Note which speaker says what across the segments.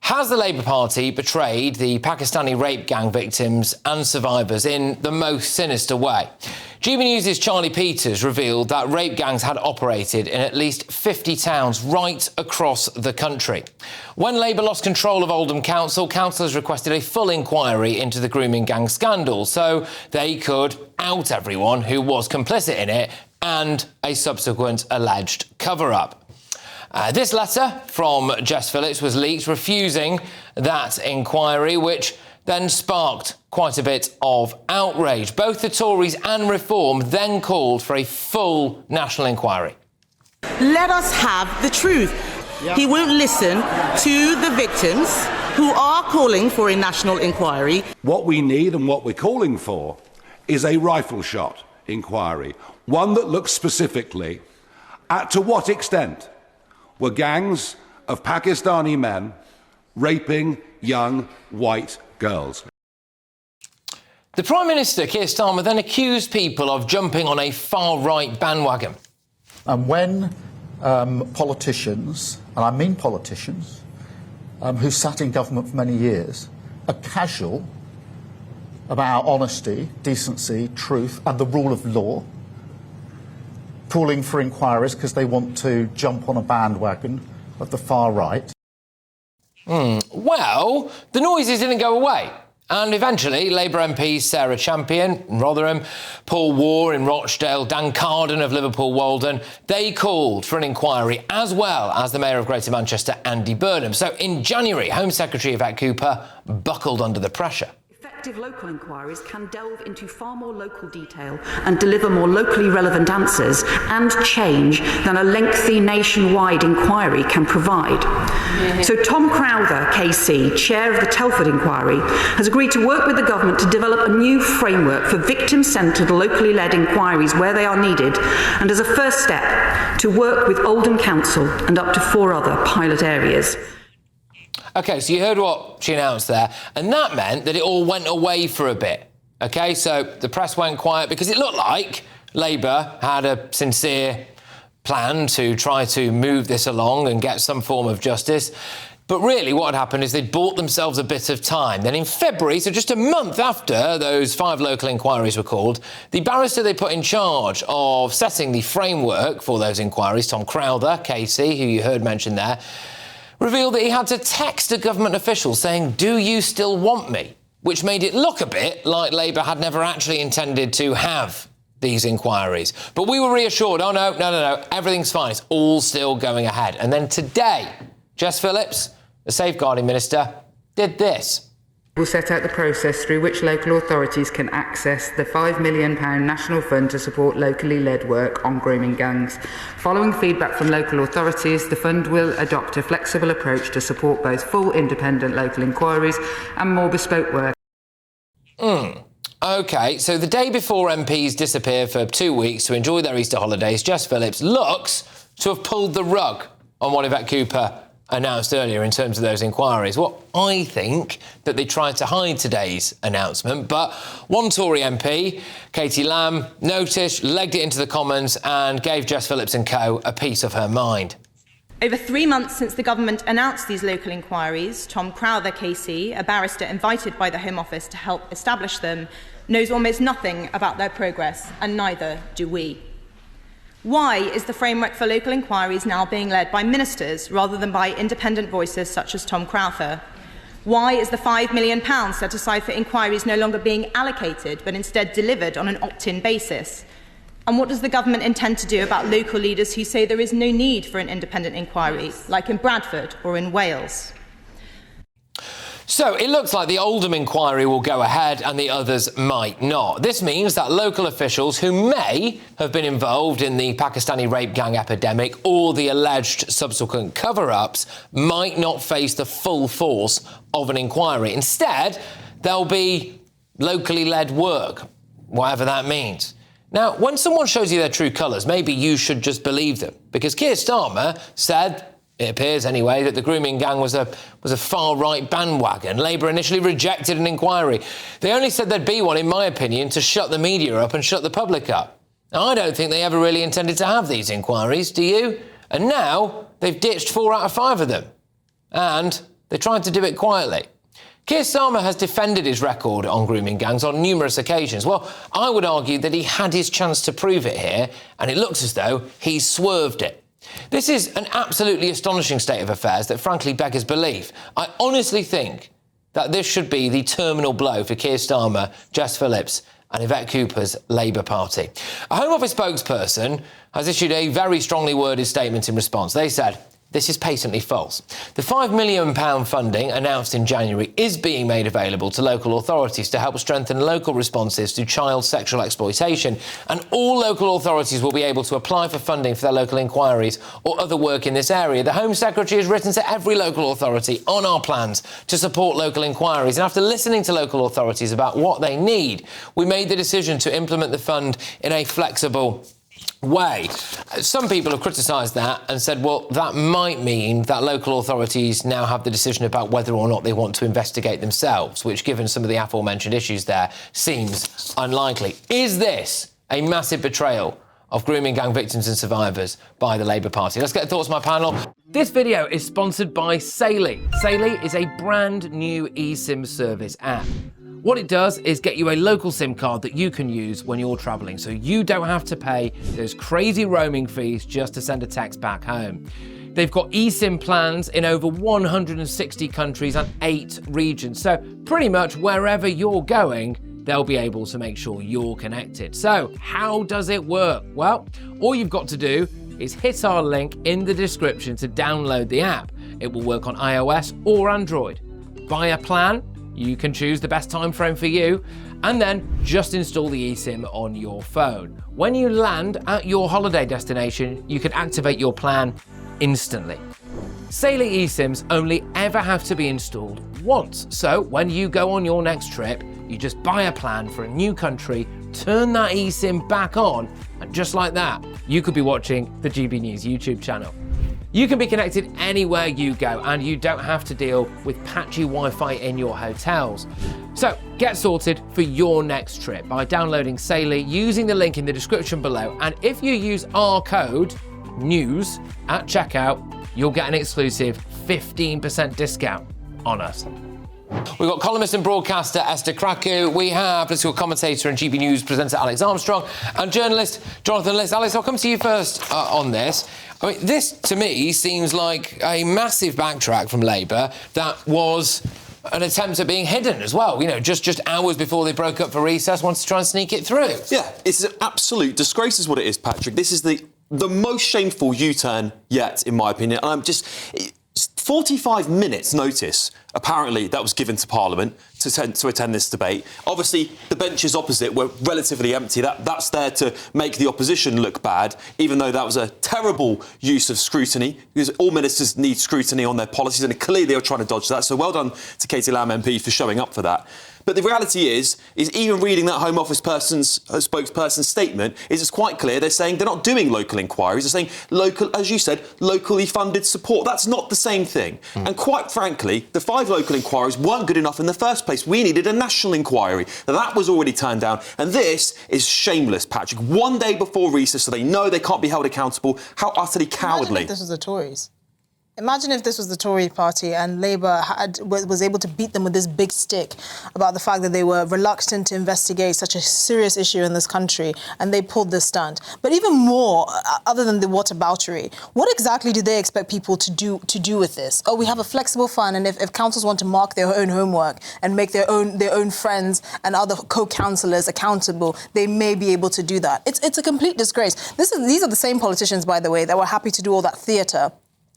Speaker 1: Has the Labour Party betrayed the Pakistani rape gang victims and survivors in the most sinister way? GBNews' Charlie Peters revealed that rape gangs had operated in at least 50 towns right across the country. When Labour lost control of Oldham Council, councillors requested a full inquiry into the grooming gang scandal so they could out everyone who was complicit in it and a subsequent alleged cover-up. This letter from Jess Phillips was leaked refusing that inquiry, which then sparked quite a bit of outrage. Both the Tories and Reform then called for a full national inquiry.
Speaker 2: Let us have the truth. Yeah. He won't listen to the victims who are calling for a national inquiry.
Speaker 3: What we need and what we're calling for is a rifle shot inquiry, one that looks specifically at to what extent were gangs of Pakistani men raping young white girls.
Speaker 1: The Prime Minister, Keir Starmer, then accused people of jumping on a far-right bandwagon.
Speaker 4: And when politicians, and I mean politicians, who sat in government for many years, are casual about honesty, decency, truth and the rule of law, calling for inquiries because they want to jump on a bandwagon of the far right.
Speaker 1: Well, the noises didn't go away. And eventually, Labour MPs Sarah Champion in Rotherham, Paul Waugh in Rochdale, Dan Carden of Liverpool Walden, they called for an inquiry, as well as the Mayor of Greater Manchester, Andy Burnham. So in January, Home Secretary Yvette Cooper buckled under the pressure.
Speaker 5: Effective local inquiries can delve into far more local detail and deliver more locally relevant answers and change than a lengthy nationwide inquiry can provide. So Tom Crowther, KC, chair of the Telford inquiry, has agreed to work with the government to develop a new framework for victim-centred, locally led inquiries where they are needed, and as a first step, to work with Oldham Council and up to 4 other pilot areas.
Speaker 1: OK, so you heard what she announced there, and that meant that it all went away for a bit. OK, so the press went quiet because it looked like Labour had a sincere plan to try to move this along and get some form of justice. But really what had happened is they'd bought themselves a bit of time. Then in February, so just a month after those 5 local inquiries were called, the barrister they put in charge of setting the framework for those inquiries, Tom Crowther, KC, who you heard mentioned there, revealed that he had to text a government official saying, "Do you still want me?" Which made it look a bit like Labour had never actually intended to have these inquiries. But we were reassured, oh, no, everything's fine, it's all still going ahead. And then today, Jess Phillips, the Safeguarding Minister, did this.
Speaker 6: We'll set out the process through which local authorities can access the £5 million national fund to support locally led work on grooming gangs. Following feedback from local authorities, the fund will adopt a flexible approach to support both full independent local inquiries and more bespoke work.
Speaker 1: OK, so the day before MPs disappear for 2 weeks to enjoy their Easter holidays, Jess Phillips looks to have pulled the rug on what Yvette Cooper announced earlier in terms of those inquiries. Well, I think that they tried to hide today's announcement, but one Tory MP, Katie Lamb, noticed, legged it into the Commons and gave Jess Phillips and co a piece of her mind.
Speaker 7: Over 3 months since the government announced these local inquiries, Tom Crowther, KC, a barrister invited by the Home Office to help establish them, knows almost nothing about their progress, and neither do we. Why is the framework for local inquiries now being led by ministers rather than by independent voices such as Tom Crowther? Why is the £5 million set aside for inquiries no longer being allocated but instead delivered on an opt-in basis? And what does the government intend to do about local leaders who say there is no need for an independent inquiry, like in Bradford or in Wales?
Speaker 1: So it looks like the Oldham inquiry will go ahead and the others might not. This means that local officials who may have been involved in the Pakistani rape gang epidemic or the alleged subsequent cover-ups might not face the full force of an inquiry. Instead, there'll be locally led work, whatever that means. Now, when someone shows you their true colours, maybe you should just believe them, because Keir Starmer said, it appears anyway, that the grooming gang was a far-right bandwagon. Labour initially rejected an inquiry. They only said there'd be one, in my opinion, to shut the media up and shut the public up. Now, I don't think they ever really intended to have these inquiries, do you? And now they've ditched 4 out of 5 of them. And They tried to do it quietly. Keir Starmer has defended his record on grooming gangs on numerous occasions. Well, I would argue that he had his chance to prove it here, and it looks as though he's swerved it. This is an absolutely astonishing state of affairs that frankly beggars belief. I honestly think that this should be the terminal blow for Keir Starmer, Jess Phillips and Yvette Cooper's Labour Party. A Home Office spokesperson has issued a very strongly worded statement in response. They said, "This is patently false. The £5 million funding announced in January is being made available to local authorities to help strengthen local responses to child sexual exploitation, and all local authorities will be able to apply for funding for their local inquiries or other work in this area. The Home Secretary has written to every local authority on our plans to support local inquiries, and after listening to local authorities about what they need, we made the decision to implement the fund in a flexible way." Some people have criticised that and said, well, that might mean that local authorities now have the decision about whether or not they want to investigate themselves, which, given some of the aforementioned issues there, seems unlikely. Is this a massive betrayal of grooming gang victims and survivors by the Labour Party? Let's get the thoughts of my panel. This video is sponsored by Saily. Saily is a brand new eSIM service app. What it does is get you a local SIM card that you can use when you're travelling, so you don't have to pay those crazy roaming fees just to send a text back home. They've got eSIM plans in over 160 countries and 8 regions, so pretty much wherever you're going, they'll be able to make sure you're connected. So how does it work? Well, all you've got to do is hit our link in the description to download the app. It will work on iOS or Android. Buy a plan. You can choose the best time frame for you, and then just install the eSIM on your phone. When you land at your holiday destination, you can activate your plan instantly. Saily eSIMs only ever have to be installed once, so when you go on your next trip, you just buy a plan for a new country, turn that eSIM back on, and just like that, you could be watching the GBNews YouTube channel. You can be connected anywhere you go, and you don't have to deal with patchy Wi-Fi in your hotels. So get sorted for your next trip by downloading Saily using the link in the description below, and if you use our code NEWS at checkout, you'll get an exclusive 15% discount on us. We've got columnist and broadcaster Esther Krakow. We have political commentator and GB News presenter Alex Armstrong and journalist Jonathan Liss. Alex, I'll come to you first on this. I mean, this, to me, seems like a massive backtrack from Labour that was an attempt at being hidden as well. You know, just hours before they broke up for recess, wanted to try and sneak it through.
Speaker 8: Yeah, it's an absolute disgrace is what it is, Patrick. This is the most shameful U-turn yet, in my opinion. And I'm just... 45 minutes notice, apparently, that was given to Parliament to attend this debate. Obviously, the benches opposite were relatively empty. That's there to make the opposition look bad, even though that was a terrible use of scrutiny, because all ministers need scrutiny on their policies, and clearly they were trying to dodge that. So well done to Katie Lamb MP for showing up for that. But the reality is even reading that Home Office spokesperson's statement, it's quite clear they're saying they're not doing local inquiries. They're saying local, as you said, locally funded support. That's not the same thing. And quite frankly, the 5 local inquiries weren't good enough in the first place. We needed a national inquiry. Now, that was already turned down. And this is shameless, Patrick. One day before recess, so they know they can't be held accountable. How utterly cowardly.
Speaker 9: Imagine if this was the Tories. Imagine if this was the Tory party and Labour was able to beat them with this big stick about the fact that they were reluctant to investigate such a serious issue in this country, and they pulled this stunt. But even more, other than the whataboutery, what exactly do they expect people to do with this? Oh, we have a flexible fund, and if councils want to mark their own homework and make their own friends and other co-councillors accountable, they may be able to do that. It's a complete disgrace. These are the same politicians, by the way, that were happy to do all that theatre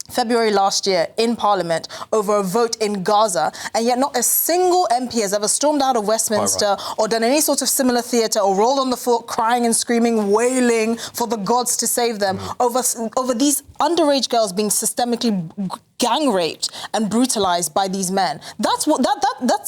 Speaker 9: February last year in Parliament over a vote in Gaza, and yet not a single MP has ever stormed out of Westminster or done any sort of similar theatre or rolled on the floor crying and screaming, wailing for the gods to save them over these underage girls being systemically gang raped and brutalised by these men. That's what's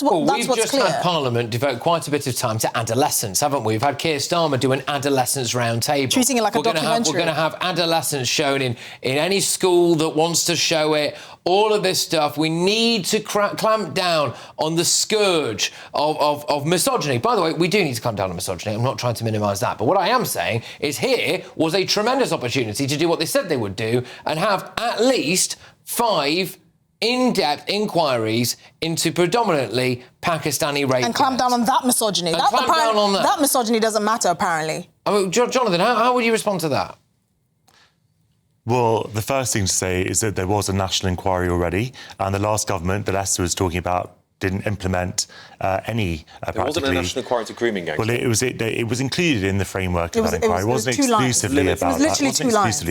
Speaker 9: clear.
Speaker 1: We've just had Parliament devote quite a bit of time to adolescence, haven't we? We've had Keir Starmer do an adolescence round table.
Speaker 9: Treating it like a documentary.
Speaker 1: We're going to have adolescence shown in any school that wants to show it. All of this stuff. We need to clamp down on the scourge of misogyny. By the way, we do need to clamp down on misogyny. I'm not trying to minimise that. But what I am saying is here was a tremendous opportunity to do what they said they would do and have at least 5 in-depth inquiries into predominantly Pakistani rape
Speaker 9: and clamp down on that misogyny. That misogyny doesn't matter, apparently.
Speaker 1: I mean, Jonathan, how would you respond to that?
Speaker 10: Well, the first thing to say is that there was a national inquiry already, and the last government that Esther was talking about didn't implement any.
Speaker 8: There wasn't a national inquiry into grooming gangs.
Speaker 10: Well, it was included in the framework of that inquiry. It wasn't exclusively about that. It was literally 2 lines.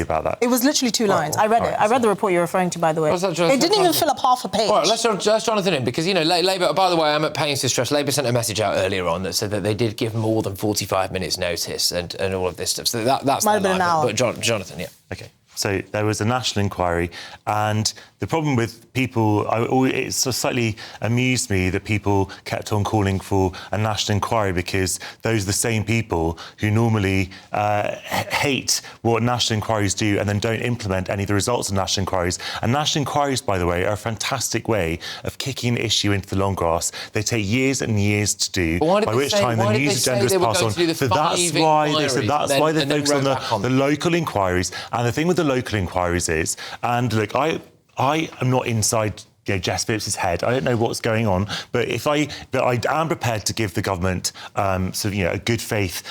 Speaker 10: It
Speaker 9: was literally 2 lines. I read it. I read the report you're referring to, by the way. It didn't even fill up half a page.
Speaker 1: All right, let's Jonathan in, because, you know, Labour, by the way, I'm at pains to stress, Labour sent a message out earlier on that said that they did give more than 45 minutes notice and all of this stuff. So that's
Speaker 9: might have been an hour.
Speaker 1: But Jonathan, yeah.
Speaker 10: OK. So there was a national inquiry, and the problem with people, it slightly amused me that people kept on calling for a national inquiry, because those are the same people who normally hate what national inquiries do and then don't implement any of the results of national inquiries. And national inquiries, by the way, are a fantastic way of kicking an issue into the long grass. They take years and years to do, by which time the news agenda is passed on. So that's why they focus on the local inquiries. And the thing with the local inquiries is, and look, I am not inside Jess Phillips' head. I don't know what's going on, but I am prepared to give the government a good faith,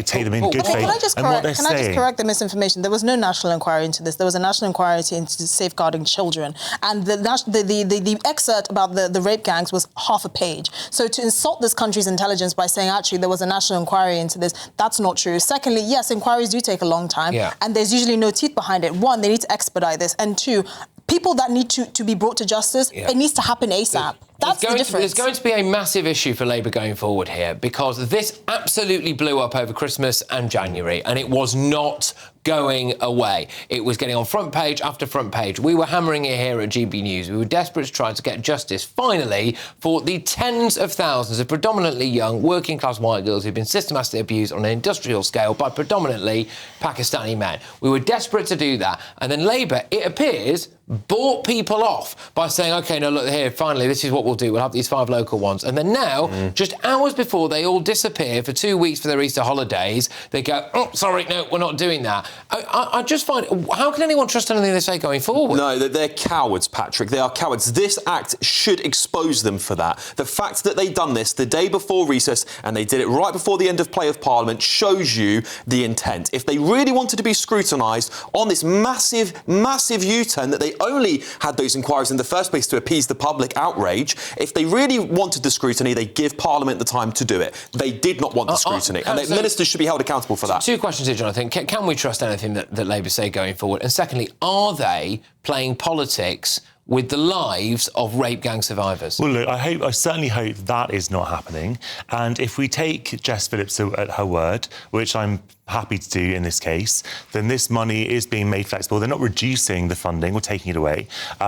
Speaker 10: take them in good faith.
Speaker 9: Can I just correct the misinformation? There was no national inquiry into this. There was a national inquiry into safeguarding children, and the excerpt about the rape gangs was half a page. So to insult this country's intelligence by saying actually there was a national inquiry into this, that's not true. Secondly, yes, inquiries do take a long time, and there's usually no teeth behind it. One, they need to expedite this, and two, people that need to be brought to justice, it needs to happen ASAP. That's the difference.
Speaker 1: There's going to be a massive issue for Labour going forward here, because this absolutely blew up over Christmas and January, and it was not going away. It was getting on front page after front page. We were hammering it here at GBNews. We were desperate to try to get justice, finally, for the tens of thousands of predominantly young, working-class white girls who've been systematically abused on an industrial scale by predominantly Pakistani men. We were desperate to do that. And then Labour, it appears, bought people off by saying, OK, no, look here, finally, this is what we'll do. We'll have these 5 local ones. And then now, just hours before they all disappear for 2 weeks for their Easter holidays, they go, oh, sorry, no, we're not doing that. I just find, how can anyone trust anything they say going forward?
Speaker 8: No, they're cowards, Patrick. They are cowards. This act should expose them for that. The fact that they've done this the day before recess and they did it right before the end of play of Parliament shows you the intent. If they really wanted to be scrutinised on this massive, massive U-turn that they only had those inquiries in the first place to appease the public outrage, if they really wanted the scrutiny, they give Parliament the time to do it. They did not want the scrutiny, and ministers should be held accountable for that.
Speaker 1: 2 questions here, Jonathan. Can we trust anything that Labour say going forward? And secondly, are they playing politics with the lives of rape gang survivors?
Speaker 10: Well, look, I certainly hope that is not happening. And if we take Jess Phillips at her word, which I'm happy to do in this case, then this money is being made flexible. They're not reducing the funding or taking it away.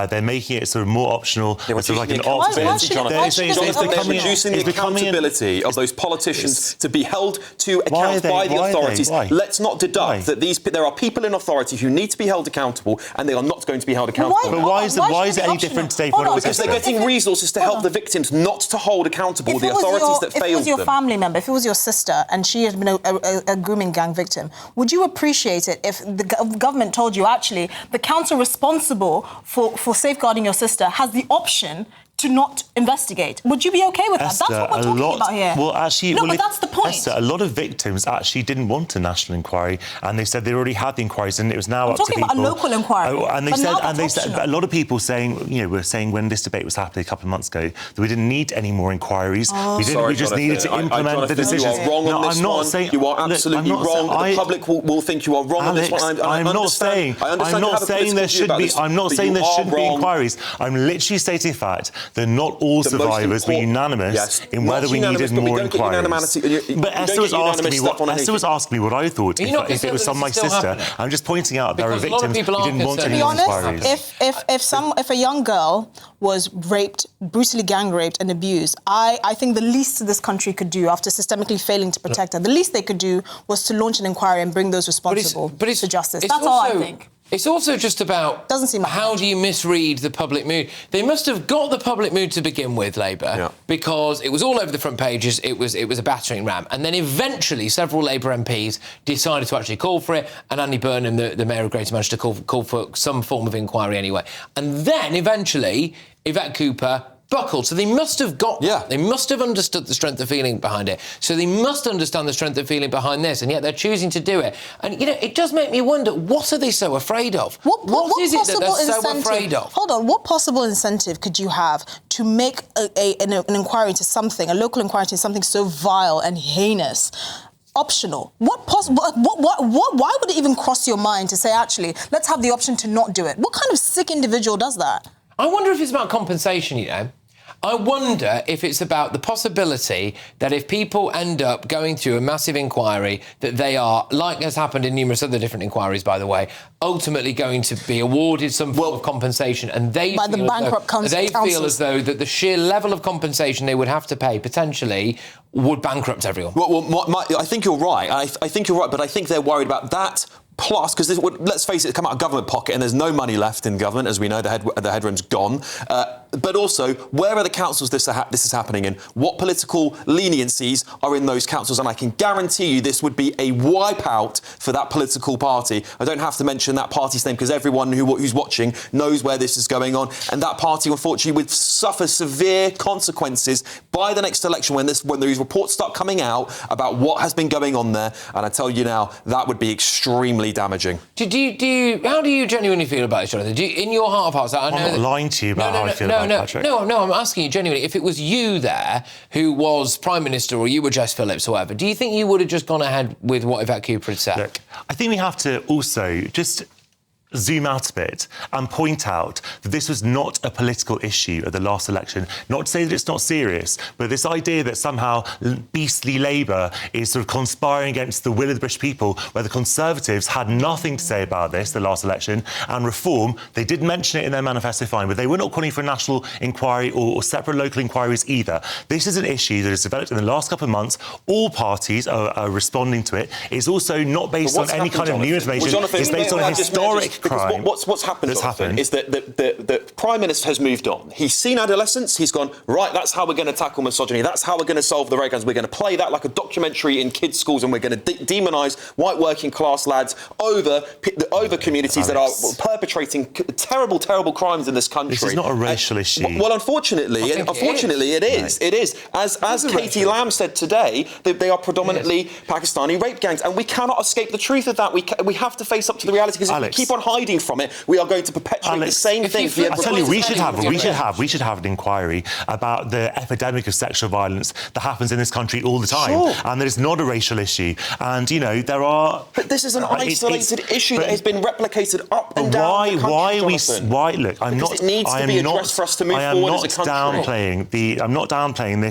Speaker 10: They're making it sort of more optional.
Speaker 8: They're reducing the accountability of those politicians to be held to account by the authorities. Let's not deduct that there are people in authority who need to be held accountable, and they are not going to be held accountable.
Speaker 10: But why is it any different today from what it was
Speaker 8: yesterday? Because they're getting resources to help the victims, not to hold accountable the authorities that failed them.
Speaker 9: If it was your family member, if it was your sister, and she had been a grooming gang victim, would you appreciate it if the government told you, actually, the council responsible for safeguarding your sister has the option to not investigate? Would you be OK with that?
Speaker 10: Esther,
Speaker 9: that's what we're talking about here.
Speaker 10: Well, actually...
Speaker 9: No, but that's the point.
Speaker 10: Esther, a lot of victims actually didn't want a national inquiry, and they said they already had the inquiries, and it was now up to people...
Speaker 9: I'm talking about a local inquiry.
Speaker 10: And they said a lot of people were saying when this debate was happening a couple of months ago that we didn't need any more inquiries. We just needed to implement the decisions.
Speaker 8: You are wrong on this one. You are absolutely wrong. The public will think you are wrong on this one.
Speaker 10: I'm not saying there shouldn't be inquiries. I'm literally stating the fact that not all survivors were unanimous in whether we needed more inquiries. But Esther was asking me what I thought if it was on my sister. I'm just pointing out there are victims who didn't want any inquiries.
Speaker 9: If a young girl was raped, brutally gang raped and abused, I think the least this country could do after systemically failing to protect her, the least they could do was to launch an inquiry and bring those responsible to justice. That's all I think.
Speaker 1: It's also just about how do you misread the public mood? They must have got the public mood to begin with, Labour, because it was all over the front pages. It was a battering ram. And then eventually several Labour MPs decided to actually call for it, and Andy Burnham, the Mayor of Greater Manchester, called for some form of inquiry anyway. And then eventually Yvette Cooper buckled. So they must have got that. They must have understood the strength of feeling behind it. So they must understand the strength of feeling behind this, and yet they're choosing to do it. And, you know, it does make me wonder, what are they so afraid of? What is it that they're so afraid of?
Speaker 9: Hold on, what possible incentive could you have to make an inquiry into something, a local inquiry into something so vile and heinous, optional? Why would it even cross your mind to say, actually, let's have the option to not do it? What kind of sick individual does that?
Speaker 1: I wonder if it's about compensation, you know. I wonder if it's about the possibility that if people end up going through a massive inquiry, that they are, like has happened in numerous other different inquiries, by the way, ultimately going to be awarded some form of compensation, and they feel as though that the sheer level of compensation they would have to pay potentially would bankrupt everyone.
Speaker 8: I think you're right. I think you're right, but I think they're worried about that. Plus, because let's face it, it's come out of government pocket and there's no money left in government, as we know, the headroom's gone. But also, where are the councils this is happening in? What political leniencies are in those councils? And I can guarantee you this would be a wipeout for that political party. I don't have to mention that party's name because everyone who's watching knows where this is going on. And that party, unfortunately, would suffer severe consequences by the next election when these reports start coming out about what has been going on there. And I tell you now, that would be extremely damaging.
Speaker 1: How do you genuinely feel about it, Jonathan? In your heart of hearts, I'm
Speaker 10: not lying to you about how I feel about it, Patrick.
Speaker 1: No, I'm asking you genuinely. If it was you there who was Prime Minister, or you were Jess Phillips or whatever, do you think you would have just gone ahead with what Yvette Cooper had said?
Speaker 10: Look, I think we have to also just zoom out a bit and point out that this was not a political issue at the last election. Not to say that it's not serious, but this idea that somehow beastly Labour is sort of conspiring against the will of the British people, where the Conservatives had nothing to say about this, the last election, and Reform, they did mention it in their manifesto fine, but they were not calling for a national inquiry or separate local inquiries either. This is an issue that has developed in the last couple of months. All parties are responding to it. It's also not based on any kind of new information. It's based on a historic crime.
Speaker 8: What's happened is that the Prime Minister has moved on. He's seen adolescence. He's gone, right, that's how we're going to tackle misogyny. That's how we're going to solve the rape gangs. We're going to play that like a documentary in kids' schools, and we're going to demonise white working class lads over communities that are perpetrating terrible, terrible crimes in this country.
Speaker 10: This is not a racial issue.
Speaker 8: Well, unfortunately, it is. It is. As Katie Lamb said today, they are predominantly Pakistani rape gangs, and we cannot escape the truth of that. We have to face up to the reality, because if we keep on hiding from it, we are going to perpetuate the same thing.
Speaker 10: I tell you, we should have an inquiry about the epidemic of sexual violence that happens in this country all the time, and that it's not a racial issue. And you know there are.
Speaker 8: But this is an isolated issue that has been replicated up and down the country.
Speaker 10: Why? Look, I'm not.
Speaker 8: It needs to be addressed for us to move forward as a country.
Speaker 10: I'm not downplaying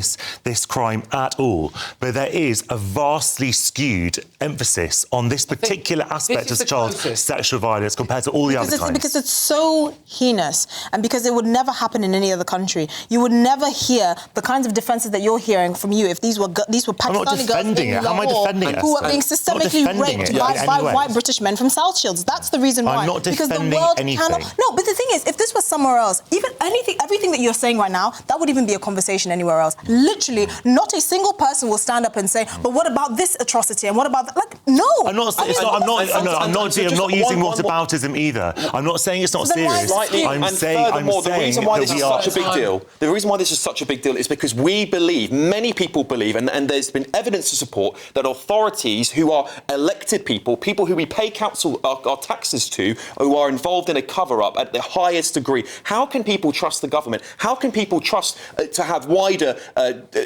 Speaker 10: this crime at all. But there is a vastly skewed emphasis on this particular aspect of child sexual violence compared to all the other crimes.
Speaker 9: Because it's so heinous, and because it would never happen in any other country. You would never hear the kinds of defences that you're hearing from you if these were Pakistani girls in Lahore who were being systemically raped by white British men from South Shields. That's the reason why.
Speaker 10: I'm not
Speaker 9: because
Speaker 10: defending
Speaker 9: the world
Speaker 10: anything.
Speaker 9: No, but the thing is, if this was somewhere else, everything that you're saying right now, that would even be a conversation anywhere else. Literally, not a single person will stand up and say, "But what about this atrocity? And what about that?" Like, no.
Speaker 10: I'm not using whataboutism either. I'm not saying it's not serious.
Speaker 8: The reason why this is such a big deal. The reason why this is such a big deal is because we believe, many people believe, and there's been evidence to support that authorities who are elected people who we pay council our taxes to, who are involved in a cover-up at the highest degree. How can people trust the government? How can people trust to have wider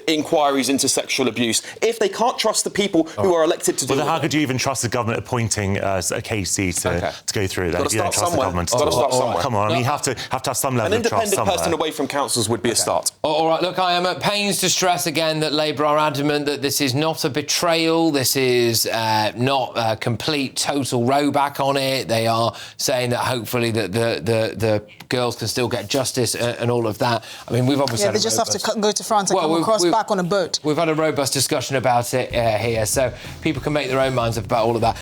Speaker 8: inquiries into sexual abuse if they can't trust the people who are elected to do it?
Speaker 10: Well, how could you even trust the government appointing a KC to go through that?
Speaker 8: You don't trust the government.
Speaker 10: Come on, I mean, you have to have some level of trust somewhere.
Speaker 8: An independent person away from councils would be a start.
Speaker 1: All right, look, I am at pains to stress again that Labour are adamant that this is not a betrayal, this is not a complete, total rowback on it. They are saying that hopefully that the girls can still get justice and all of that. I mean, we've obviously...
Speaker 9: Yeah, they just have to go to France and come across back on a boat.
Speaker 1: We've had a robust discussion about it here, so people can make their own minds up about all of that.